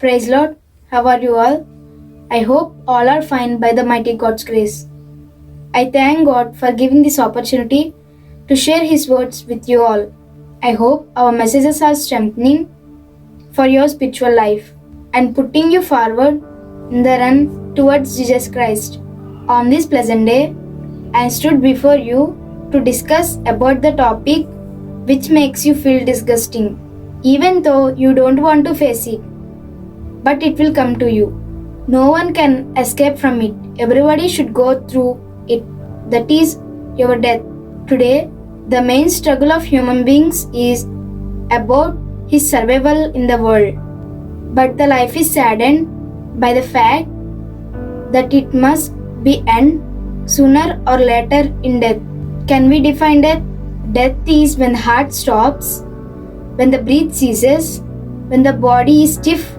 Praise Lord, how are you all? I hope all are fine by the mighty God's grace. I thank God for giving this opportunity to share His words with you all. I hope our messages are strengthening for your spiritual life and putting you forward in the run towards Jesus Christ. On this pleasant day, I stood before you to discuss about the topic which makes you feel disgusting, even though you don't want to face it, but it will come to you. No one can escape from it. Everybody should go through it. That is your death. Today, the main struggle of human beings is about his survival in the world. But the life is saddened by the fact that it must be end sooner or later in death. Can we define death? Death is when the heart stops, when the breath ceases, when the body is stiff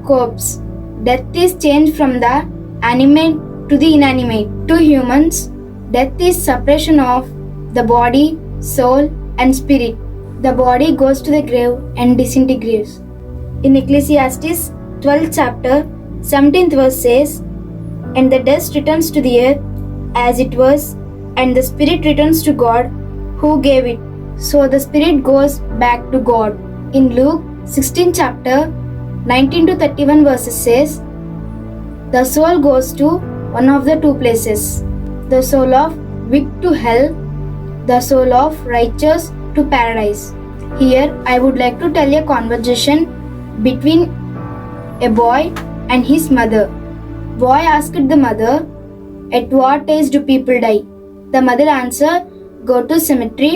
corpse. Death is change from the animate to the inanimate. To humans, death is separation of the body, soul, and spirit. The body goes to the grave and disintegrates. In Ecclesiastes 12th chapter, 17th verse says, "And the dust returns to the earth as it was, and the spirit returns to God who gave it." So the spirit goes back to God. In Luke 16th chapter, 19 to 31 verses says, "The soul goes to one of the two places, the soul of wicked to hell, the soul of righteous to paradise." Here I would like to tell a conversation between a boy and his mother. Boy asked the mother, "At what age do people die?" The mother answered, "Go to cemetery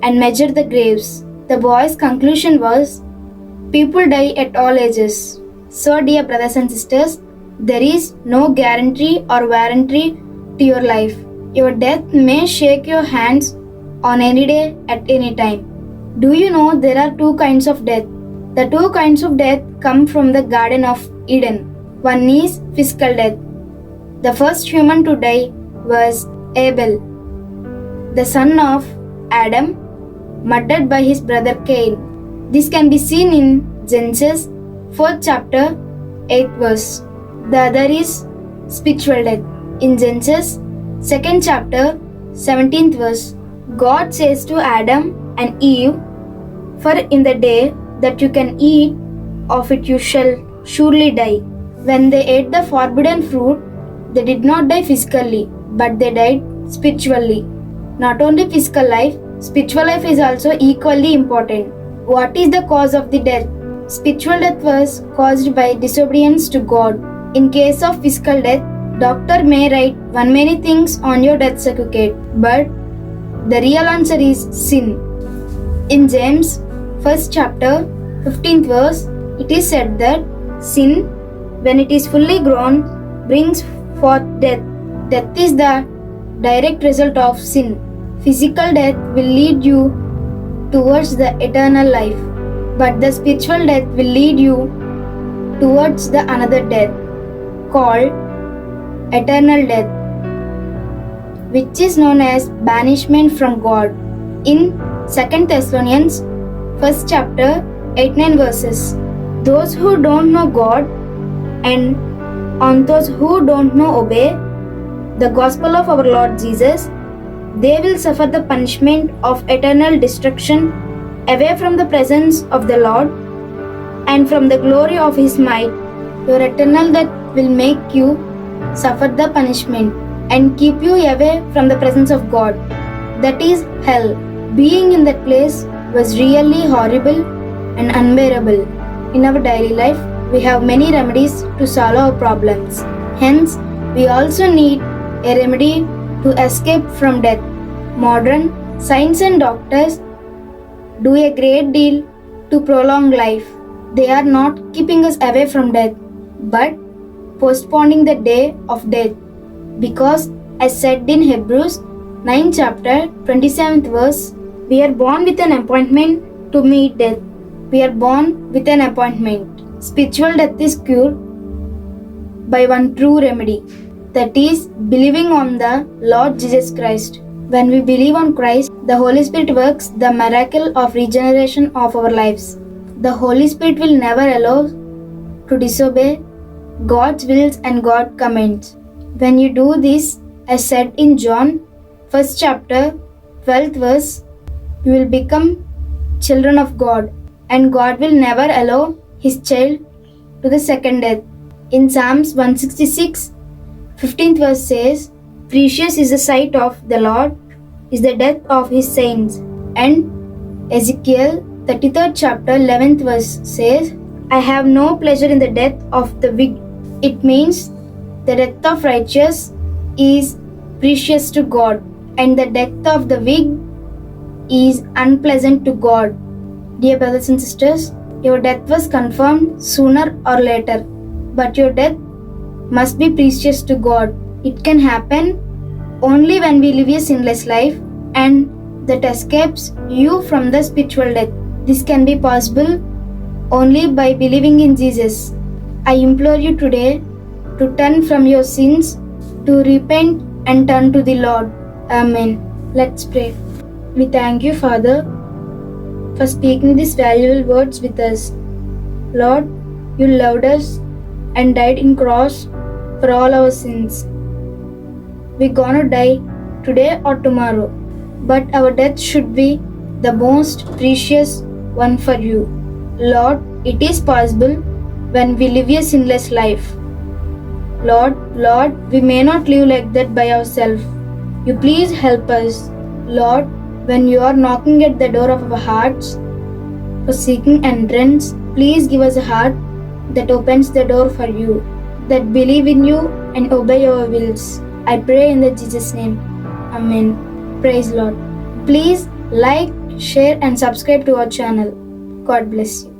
and measure the graves." The boy's conclusion was, people die at all ages. So dear brothers and sisters, there is no guarantee or warranty to your life. Your death may shake your hands on any day at any time. Do you know there are two kinds of death? The two kinds of death come from the Garden of Eden. One is physical death. The first human to die was Abel, the son of Adam, murdered by his brother Cain. This can be seen in Genesis 4th chapter 8th verse. The other is spiritual death. In Genesis 2nd chapter 17th verse, God says to Adam and Eve, "For in the day that you can eat of it you shall surely die." When they ate the forbidden fruit, they did not die physically, but they died spiritually. Not only physical life, spiritual life is also equally important. What is the cause of the death? Spiritual death was caused by disobedience to God. In case of physical death, doctor may write one many things on your death certificate, but the real answer is sin. In James 1st chapter 15th verse, it is said that sin, when it is fully grown, brings forth death. Death is the direct result of sin. Physical death will lead you towards the eternal life, but the spiritual death will lead you towards the another death called eternal death, which is known as banishment from God. In 2nd Thessalonians 1st chapter 8-9 verses, those who don't know God and on those who don't know obey the gospel of our Lord Jesus, they will suffer the punishment of eternal destruction away from the presence of the Lord and from the glory of His might. Your eternal death will make you suffer the punishment and keep you away from the presence of God. That is hell. Being in that place was really horrible and unbearable. In our daily life, we have many remedies to solve our problems. Hence, we also need a remedy to escape from death. Modern science and doctors do a great deal to prolong life. They are not keeping us away from death, but postponing the day of death. Because, as said in Hebrews 9 chapter 27th verse, we are born with an appointment to meet death. We are born with an appointment. Spiritual death is cured by one true remedy, that is, believing on the Lord Jesus Christ. When we believe on Christ, the Holy Spirit works the miracle of regeneration of our lives. The Holy Spirit will never allow to disobey God's wills and God's commands. When you do this, as said in John 1st chapter, 12th verse, you will become children of God, and God will never allow His child to the second death. In Psalms 166, 15th verse says, "Precious is the sight of the Lord, is the death of His saints." And Ezekiel 33rd chapter 11th verse says, "I have no pleasure in the death of the wicked." It means the death of righteous is precious to God, and the death of the wicked is unpleasant to God. Dear brothers and sisters, your death was confirmed sooner or later, but your death must be precious to God. It can happen only when we live a sinless life and that escapes you from the spiritual death. This can be possible only by believing in Jesus. I implore you today to turn from your sins, to repent and turn to the Lord. Amen. Let's pray. We thank you, Father, for speaking these valuable words with us. Lord, you loved us and died in cross for all our sins. We're gonna die today or tomorrow, but our death should be the most precious one for you. Lord, it is possible when we live a sinless life. Lord, we may not live like that by ourselves. You please help us. Lord, when you are knocking at the door of our hearts for seeking entrance, please give us a heart that opens the door for you, that believe in you and obey your wills. I pray in the Jesus' name. Amen. Praise Lord. Please like, share and subscribe to our channel. God bless you.